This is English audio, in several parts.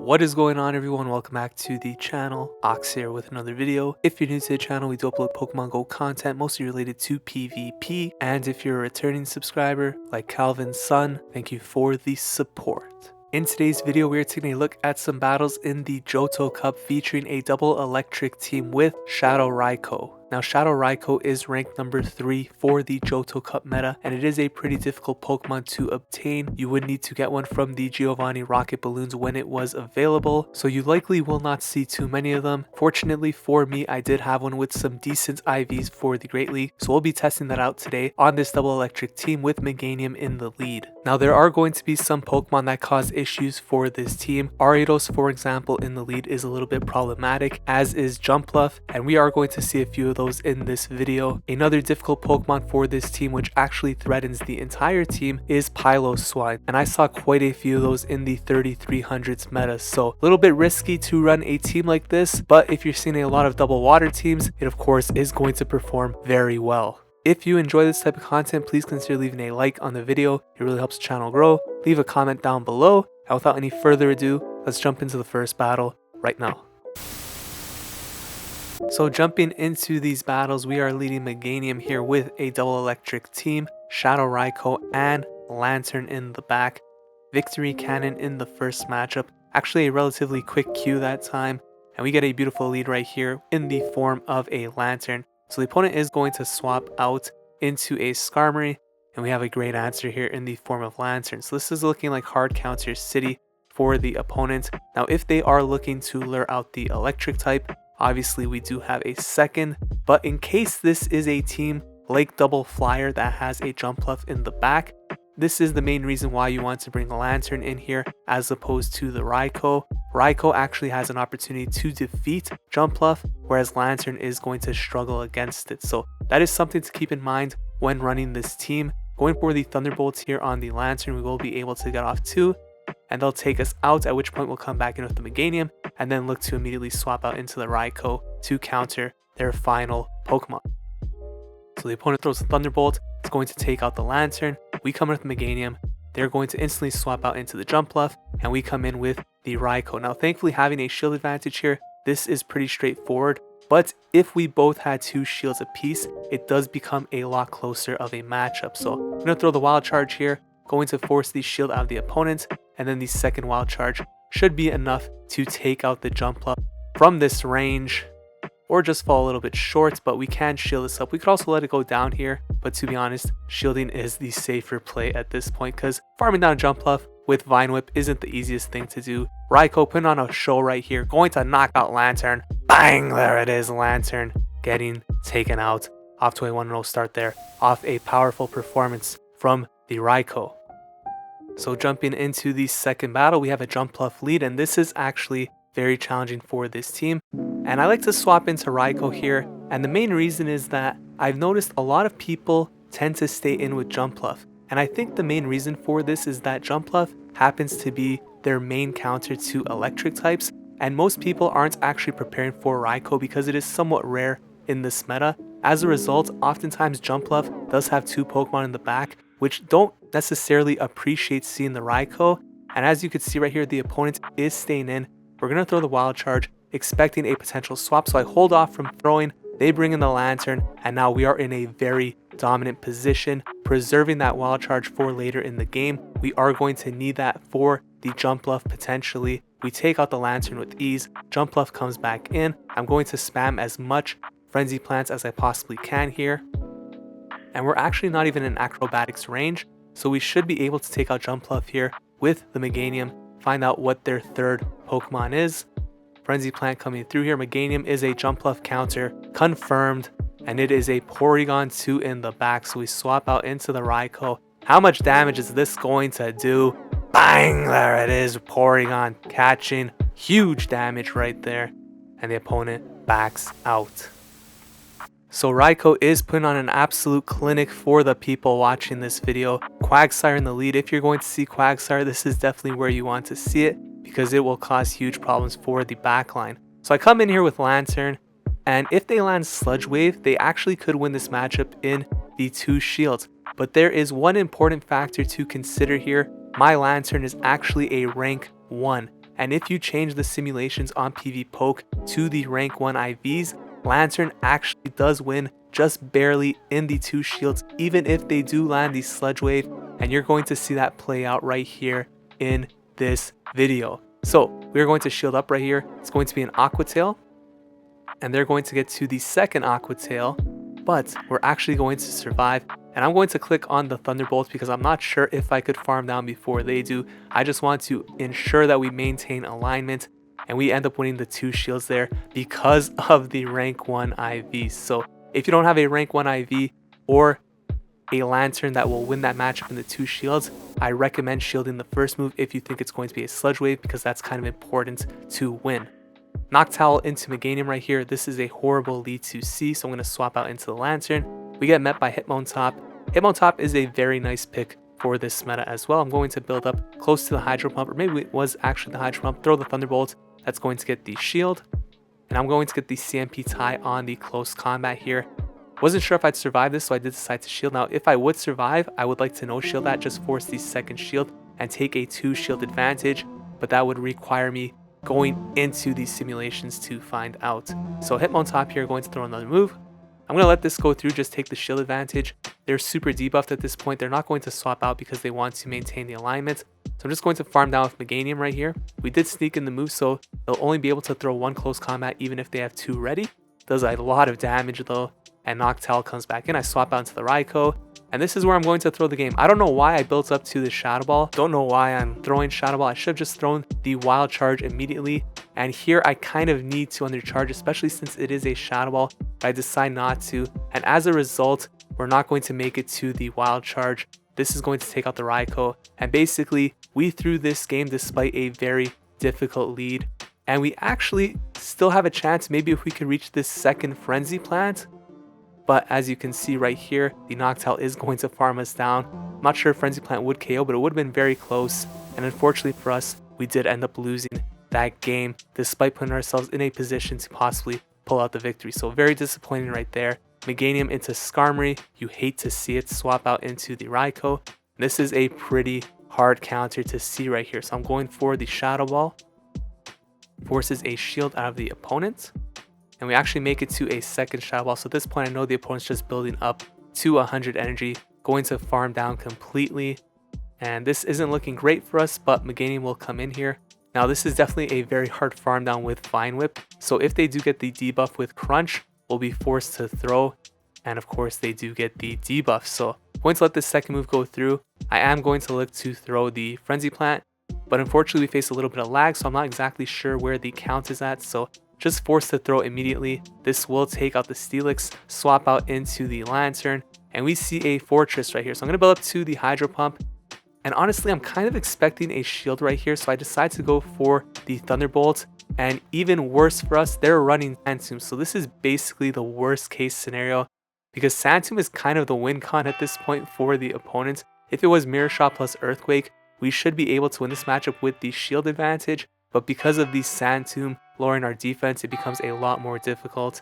What is going on, everyone? Welcome back to the channel. Ox here with another video. If you're new to the channel, we do upload Pokemon Go content mostly related to PvP, and if you're a returning subscriber like Calvin's son, thank you for the support. In today's video, we're taking a look at some battles in the Johto Cup featuring a double electric team with Shadow Raikou. Now, Shadow Raikou is ranked number 3 for the Johto Cup meta, and it is a pretty difficult Pokemon to obtain. You would need to get one from the Giovanni rocket balloons when it was available, so you likely will not see too many of them. Fortunately for me, I did have one with some decent IVs for the Great League, so we'll be testing that out today on this double electric team with Meganium in the lead. Now, there are going to be some Pokemon that cause issues for this team. Ariados, for example, in the lead is a little bit problematic, as is Jumpluff, and we are going to see a few of those in this video. Another difficult Pokemon for this team, which actually threatens the entire team, is Piloswine, and I saw quite a few of those in the 3300s meta, so a little bit risky to run a team like this, but if you're seeing a lot of double water teams, it of course is going to perform very well. If you enjoy this type of content, please consider leaving a like on the video. It really helps the channel grow. Leave a comment down below, and without any further ado, let's jump into the first battle right now. So jumping into these battles, we are leading Meganium here with a double electric team, Shadow Raikou and Lanturn in the back. Victory Cannon in the first matchup, actually a relatively quick queue that time, and we get a beautiful lead right here in the form of a Lanturn. So the opponent is going to swap out into a Skarmory, and we have a great answer here in the form of Lanturn. So this is looking like hard counter city for the opponent. Now if they are looking to lure out the electric type, obviously we do have a second, but in case this is a team like Double Flyer that has a Jumpluff in the back, this is the main reason why you want to bring a Lanturn in here as opposed to the Raikou. Raikou actually has an opportunity to defeat Jumpluff, whereas Lanturn is going to struggle against it. So that is something to keep in mind when running this team. Going for the Thunderbolts here on the Lanturn, we will be able to get off 2, and they'll take us out, at which point we'll come back in with the Meganium and then look to immediately swap out into the Raikou to counter their final Pokemon. So the opponent throws the Thunderbolt, it's going to take out the Lanturn, we come in with the Meganium, they're going to instantly swap out into the Jumpluff, and we come in with the Raikou. Now thankfully, having a shield advantage here, this is pretty straightforward, but if we both had 2 shields apiece, it does become a lot closer of a matchup. So I'm going to throw the Wild Charge here, going to force the shield out of the opponent, and then the second Wild Charge should be enough to take out the Jumpluff from this range, or just fall a little bit short, but we can shield this up. We could also let it go down here, but to be honest, shielding is the safer play at this point, because farming down a Jumpluff with Vine Whip isn't the easiest thing to do. Raikou putting on a show right here, going to knock out Lanturn. Bang! There it is, Lanturn getting taken out. Off to a 1-0 start there, off a powerful performance from the Raikou. So jumping into the second battle, we have a Jumpluff lead, and this is actually very challenging for this team. And I like to swap into Raikou here, and the main reason is that I've noticed a lot of people tend to stay in with Jumpluff. And I think the main reason for this is that Jumpluff happens to be their main counter to electric types, and most people aren't actually preparing for Raikou because it is somewhat rare in this meta. As a result, oftentimes Jumpluff does have 2 Pokemon in the back, which don't necessarily appreciate seeing the Raikou. And as you can see right here, the opponent is staying in. We're going to throw the Wild Charge, expecting a potential swap, so I hold off from throwing. They bring in the Lanturn, and now we are in a very dominant position, preserving that Wild Charge for later in the game. We are going to need that for the Jumpluff potentially. We take out the Lanturn with ease. Jumpluff comes back in. I'm going to spam as much Frenzy Plants as I possibly can here. And we're actually not even in acrobatics range, so we should be able to take out Jumpluff here with the Meganium, find out what their third Pokemon is. Frenzy Plant coming through here. Meganium is a Jumpluff counter, confirmed, and it is a Porygon 2 in the back, so we swap out into the Raikou. How much damage is this going to do? Bang! There it is, Porygon catching huge damage right there, and the opponent backs out. So Raikou is putting on an absolute clinic for the people watching this video. Quagsire in the lead. If you're going to see Quagsire, this is definitely where you want to see it, because it will cause huge problems for the backline. So I come in here with Lanturn, and if they land Sludge Wave, they actually could win this matchup in the 2 shields. But there is one important factor to consider here. My Lanturn is actually a rank 1, And if you change the simulations on PvPoke to the rank 1 IVs, Lanturn actually does win just barely in the 2 shields, even if they do land the Sludge Wave. And you're going to see that play out right here in this video. So we're going to shield up right here. It's going to be an Aqua Tail, and they're going to get to the second Aqua Tail, but we're actually going to survive. And I'm going to click on the Thunderbolt because I'm not sure if I could farm down before they do. I just want to ensure that we maintain alignment, and we end up winning the 2 shields there because of the rank 1 IV. So if you don't have a rank 1 IV or a Lanturn that will win that matchup in the 2 shields, I recommend shielding the first move if you think it's going to be a Sludge Wave, because that's kind of important to win. Noctowl into Meganium right here. This is a horrible lead to see, so I'm going to swap out into the Lanturn. We get met by Hitmontop. Hitmontop is a very nice pick for this meta as well. I'm going to build up close to the Hydro Pump, or maybe it was actually the Hydro Pump, throw the Thunderbolt. That's going to get the shield, and I'm going to get the CMP tie on the close combat here. Wasn't sure if I'd survive this, so I did decide to shield. Now, if I would survive, I would like to no shield that, just force the second shield and take a 2 shield advantage, but that would require me going into these simulations to find out. So Hitmontop here, going to throw another move. I'm going to let this go through, just take the shield advantage. They're super debuffed at this point. They're not going to swap out because they want to maintain the alignment. So I'm just going to farm down with Meganium right here. We did sneak in the move, so they'll only be able to throw 1 close combat even if they have 2 ready. Does a lot of damage though. And Noctowl comes back in. I swap out into the Raikou, and this is where I'm going to throw the game. I don't know why I built up to the Shadow Ball. Don't know why I'm throwing Shadow Ball. I should have just thrown the Wild Charge immediately. And here I kind of need to undercharge, especially since it is a Shadow Ball, but I decide not to. And as a result, we're not going to make it to the Wild Charge. This is going to take out the Raikou. And basically, we threw this game despite a very difficult lead. And we actually still have a chance, maybe if we could reach this second Frenzy Plant. But as you can see right here, the Noctowl is going to farm us down. I'm not sure if Frenzy Plant would KO, but it would have been very close. And unfortunately for us, we did end up losing that game, despite putting ourselves in a position to possibly pull out the victory. So very disappointing right there. Meganium into Skarmory. You hate to see it. Swap out into the Raikou. This is a pretty hard counter to see right here. So I'm going for the Shadow Ball. Forces a shield out of the opponent. And we actually make it to a second Shadow Ball. So at this point, I know the opponent's just building up to 100 energy, going to farm down completely. And this isn't looking great for us, but Meganium will come in here. Now, this is definitely a very hard farm down with Vine Whip. So if they do get the debuff with Crunch, we'll be forced to throw. And of course, they do get the debuff. So I'm going to let this second move go through. I am going to look to throw the Frenzy Plant, but unfortunately, we face a little bit of lag, so I'm not exactly sure where the count is at. So just forced to throw immediately. This will take out the Steelix, swap out into the Lanturn, and we see a Fortress right here. So I'm going to build up to the Hydro Pump, and honestly, I'm kind of expecting a shield right here, so I decide to go for the Thunderbolt. And even worse for us, they're running Santum, so this is basically the worst case scenario, because Santum is kind of the win con at this point for the opponent. If it was Mirror Shot plus Earthquake, we should be able to win this matchup with the shield advantage, but because of the Santum lowering our defense, it becomes a lot more difficult.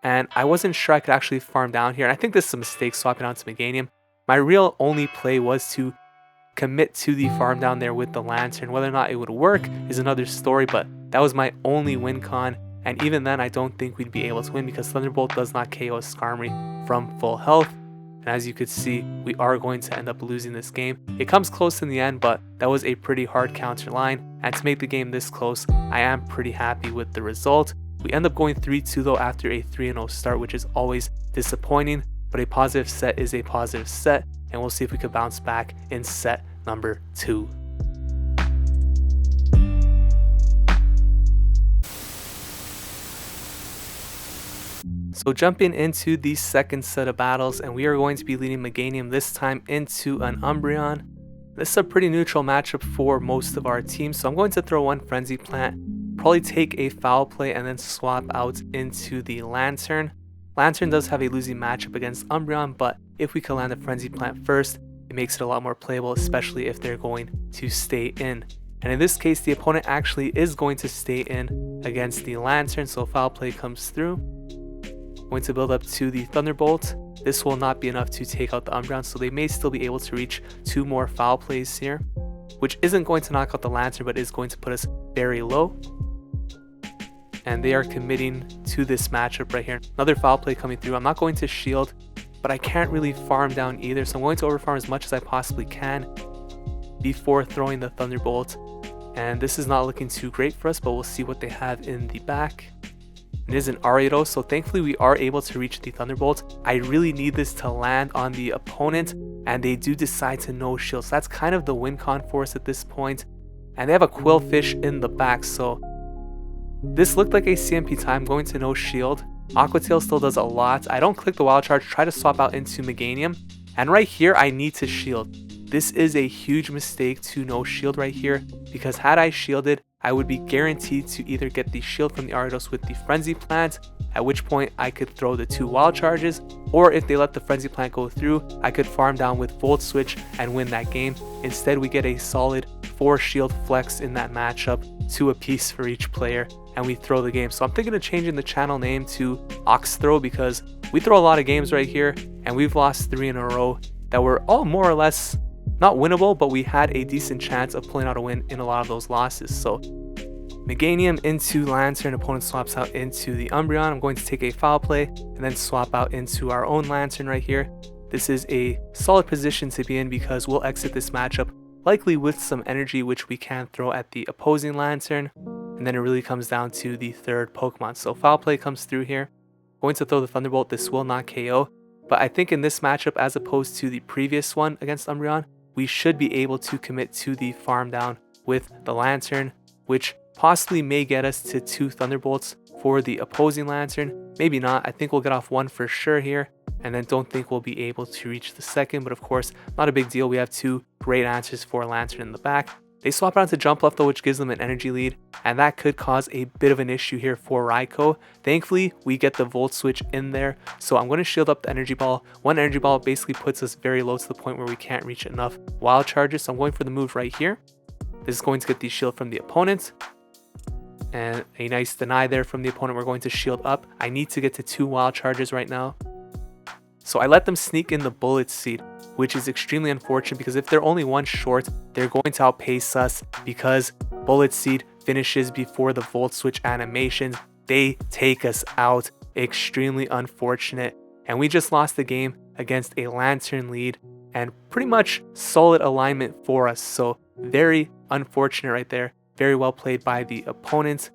And I wasn't sure I could actually farm down here, and I think this is a mistake swapping out to Meganium. My real only play was to commit to the farm down there with the Lanturn. Whether or not it would work is another story, but that was my only win con, and even then I don't think we'd be able to win because Thunderbolt does not KO a Skarmory from full health. And as you could see, we are going to end up losing this game. It comes close in the end, but that was a pretty hard counter line, and to make the game this close, I am pretty happy with the result. We end up going 3-2 though after a 3-0 start, which is always disappointing, but a positive set is a positive set, and we'll see if we could bounce back in set number 2. So jumping into the second set of battles, and we are going to be leading Meganium this time into an Umbreon. This is a pretty neutral matchup for most of our team, so I'm going to throw one Frenzy Plant, probably take a Foul Play, and then swap out into the Lanturn. Lanturn does have a losing matchup against Umbreon, but if we can land the Frenzy Plant first, it makes it a lot more playable, especially if they're going to stay in. And in this case, the opponent actually is going to stay in against the Lanturn, so Foul Play comes through. Going to build up to the Thunderbolt. This will not be enough to take out the Umbreon, so they may still be able to reach 2 more Foul Plays here, which isn't going to knock out the Lanturn, but is going to put us very low. And they are committing to this matchup right here. Another foul play coming through. I'm not going to shield, but I can't really farm down either. So I'm going to overfarm as much as I possibly can before throwing the Thunderbolt. And this is not looking too great for us, but we'll see what they have in the back. It is an Ariados, so thankfully we are able to reach the Thunderbolt. I really need this to land on the opponent, and they do decide to no shield. So that's kind of the win con for us at this point. And they have a Quillfish in the back, so this looked like a CMP time. Going to no shield. Aqua Tail still does a lot. I don't click the Wild Charge, try to swap out into Meganium. And right here, I need to shield. This is a huge mistake to no shield right here, because had I shielded, I would be guaranteed to either get the shield from the Ariados with the Frenzy Plant, at which point I could throw the 2 Wild Charges, or if they let the Frenzy Plant go through, I could farm down with Volt Switch and win that game. Instead, we get a solid 4 shield flex in that matchup, 2 apiece for each player, and we throw the game. So I'm thinking of changing the channel name to Ox Throw, because we throw a lot of games right here, and we've lost 3 in a row that were all more or less not winnable, but we had a decent chance of pulling out a win in a lot of those losses. So Meganium into Lanturn, opponent swaps out into the Umbreon. I'm going to take a foul play and then swap out into our own Lanturn right here. This is a solid position to be in because we'll exit this matchup likely with some energy, which we can throw at the opposing Lanturn. And then it really comes down to the third Pokemon. So foul play comes through here. Going to throw the Thunderbolt. This will not KO. But I think in this matchup, as opposed to the previous one against Umbreon, we should be able to commit to the farm down with the Lanturn, which possibly may get us to 2 Thunderbolts for the opposing Lanturn. Maybe not. I think we'll get off 1 for sure here, and then don't think we'll be able to reach the second, but of course, not a big deal. We have 2 great answers for Lanturn in the back. They swap around to Jump Left though, which gives them an energy lead, and that could cause a bit of an issue here for Raikou. Thankfully, we get the Volt Switch in there, so I'm going to shield up the Energy Ball. 1 Energy Ball basically puts us very low to the point where we can't reach enough Wild Charges, so I'm going for the move right here. This is going to get the shield from the opponent, and a nice deny there from the opponent. We're going to shield up. I need to get to 2 Wild Charges right now. So I let them sneak in the Bullet Seed, which is extremely unfortunate because if they're only 1 short, they're going to outpace us because Bullet Seed finishes before the Volt Switch animations. They take us out. Extremely unfortunate. And we just lost the game against a Lanturn lead and pretty much solid alignment for us. So very unfortunate right there. Very well played by the opponent.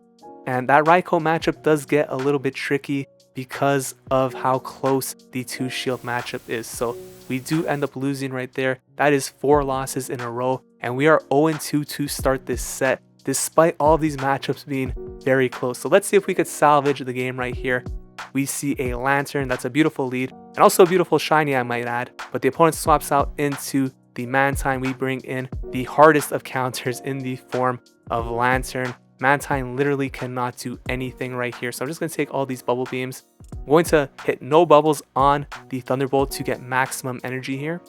And that Raikou matchup does get a little bit tricky because of how close the 2 shield matchup is. So we do end up losing right there. That is 4 losses in a row, and we are 0-2 to start this set, despite all of these matchups being very close. So let's see if we could salvage the game right here. We see a Lanturn. That's a beautiful lead, and also a beautiful shiny, I might add. But the opponent swaps out into the Mantine. We bring in the hardest of counters in the form of Lanturn. Mantine literally cannot do anything right here. So I'm just going to take all these bubble beams. I'm going to hit no bubbles on the Thunderbolt to get maximum energy here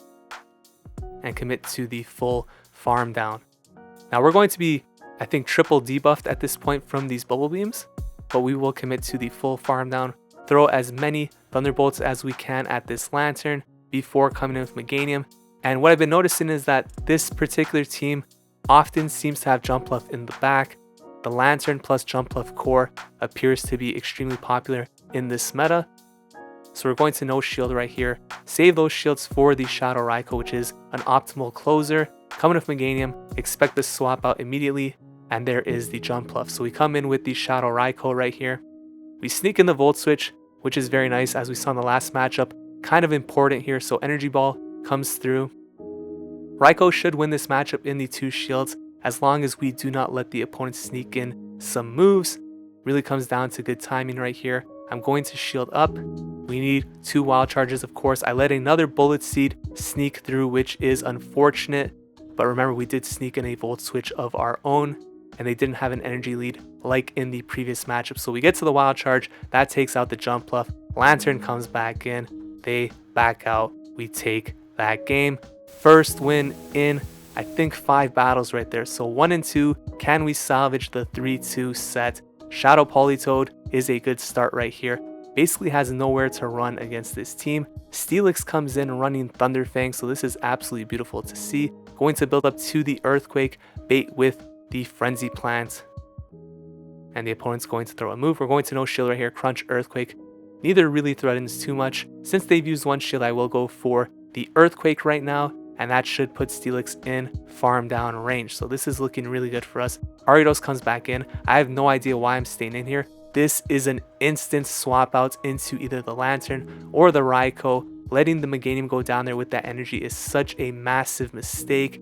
and commit to the full farm down. Now we're going to be, I think, triple debuffed at this point from these bubble beams, but we will commit to the full farm down, throw as many Thunderbolts as we can at this Lanturn before coming in with Meganium. And what I've been noticing is that this particular team often seems to have Jump Left in the back. The Lanturn plus Jump Left core appears to be extremely popular in this meta. So we're going to no shield right here. Save those shields for the Shadow Raikou, which is an optimal closer. Coming with Meganium, expect the swap out immediately, and there is the Jump Left. So we come in with the Shadow Raikou right here. We sneak in the Volt Switch, which is very nice, as we saw in the last matchup. Kind of important here, so Energy Ball comes through. Raikou should win this matchup in the 2 shields, as long as we do not let the opponent sneak in some moves. Really comes down to good timing right here. I'm going to shield up. We need 2 Wild Charges, of course. I let another Bullet Seed sneak through, which is unfortunate. But remember, we did sneak in a Volt Switch of our own, and they didn't have an energy lead like in the previous matchup. So we get to the Wild Charge. That takes out the Jump Left. Lanturn comes back in. They back out. We take that game. First win in, I think, 5 battles right there. So 1-2. Can we salvage the 3-2 set? Shadow Politoed is a good start right here. Basically has nowhere to run against this team. Steelix comes in running Thunderfang, so this is absolutely beautiful to see. Going to build up to the Earthquake, bait with the Frenzy Plant. and the opponent's going to throw a move. We're going to no shield right here, Crunch, Earthquake. Neither really threatens too much. Since they've used one shield, I will go for the Earthquake right now, and that should put Steelix in farm down range. So this is looking really good for us. Ariados comes back in. I have no idea why I'm staying in here. This is an instant swap out into either the Lanturn or the Raikou. Letting the Meganium go down there with that energy is such a massive mistake.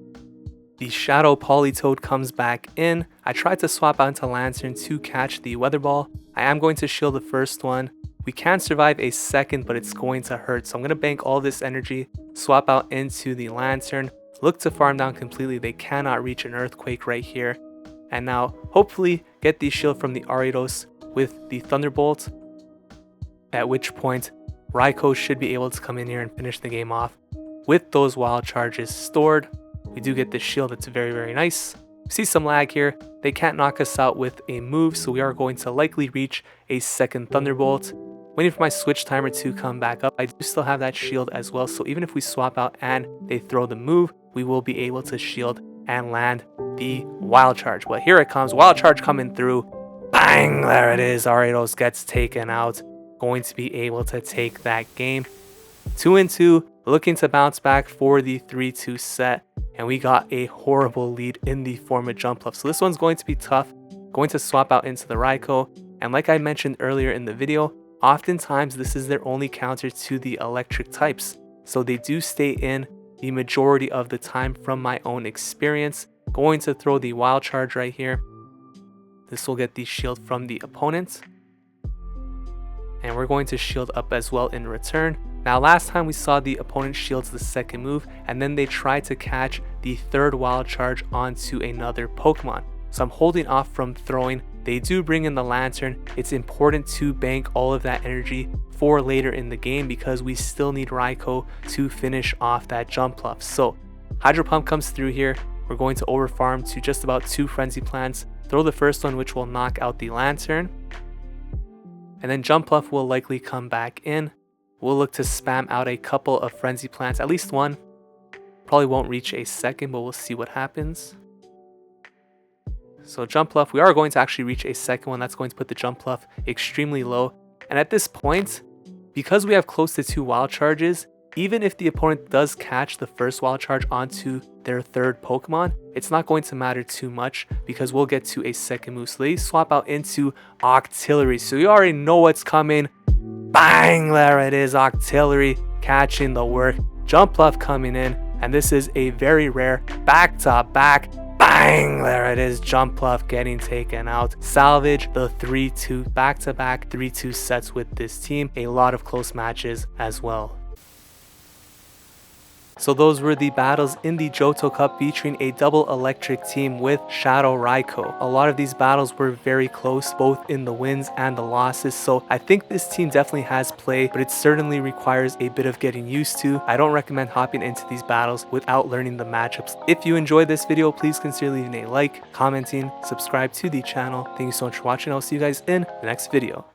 The Shadow Politoed comes back in. I tried to swap out into Lanturn to catch the Weather Ball. I am going to shield the first one. We can survive a second, but it's going to hurt. So I'm going to bank all this energy, swap out into the Lanturn, look to farm down completely. They cannot reach an Earthquake right here. And now hopefully get the shield from the Ariados with the Thunderbolt, at which point Raikou should be able to come in here and finish the game off. With those wild charges stored, we do get this shield. That's very, very nice. See some lag here. They can't knock us out with a move, so we are going to likely reach a second Thunderbolt. Waiting for my switch timer to come back up. I do still have that shield as well, so even if we swap out and they throw the move, we will be able to shield and land the wild charge. But here it comes, wild charge coming through. Bang, there it is. Ariados gets taken out. Going to be able to take that game. 2-2, looking to bounce back for the 3-2 set. And we got a horrible lead in the form of Jumpluff. So this one's going to be tough. Going to swap out into the Raikou. And like I mentioned earlier in the video, oftentimes this is their only counter to the electric types. So they do stay in the majority of the time from my own experience. Going to throw the wild charge right here. This will get the shield from the opponent. And we're going to shield up as well in return. Now last time we saw the opponent shields the second move, and then they try to catch the third wild charge onto another Pokemon. So I'm holding off from throwing. They do bring in the Lanturn. It's important to bank all of that energy for later in the game because we still need Raikou to finish off that Jumpluff. So Hydro Pump comes through here. We're going to overfarm to just about 2 Frenzy Plants. Throw the first one, which will knock out the Lanturn. And then Jumpluff will likely come back in. We'll look to spam out a couple of Frenzy Plants, at least one. Probably won't reach a second, but we'll see what happens. So Jumpluff, we are going to actually reach a second one. That's going to put the Jumpluff extremely low. And at this point, because we have close to 2 wild charges, even if the opponent does catch the first wild charge onto their third Pokemon, it's not going to matter too much because we'll get to a second move. So they swap out into Octillery. So you already know what's coming. Bang, there it is. Octillery catching the work. Jumpluff coming in. And this is a very rare back-to-back. Bang, there it is. Jumpluff getting taken out. Salvage the 3-2 back-to-back 3-2 sets with this team. A lot of close matches as well. So those were the battles in the Johto Cup featuring a double electric team with Shadow Raikou. A lot of these battles were very close, both in the wins and the losses. So I think this team definitely has play, but it certainly requires a bit of getting used to. I don't recommend hopping into these battles without learning the matchups. If you enjoyed this video, please consider leaving a like, commenting, subscribe to the channel. Thank you so much for watching. I'll see you guys in the next video.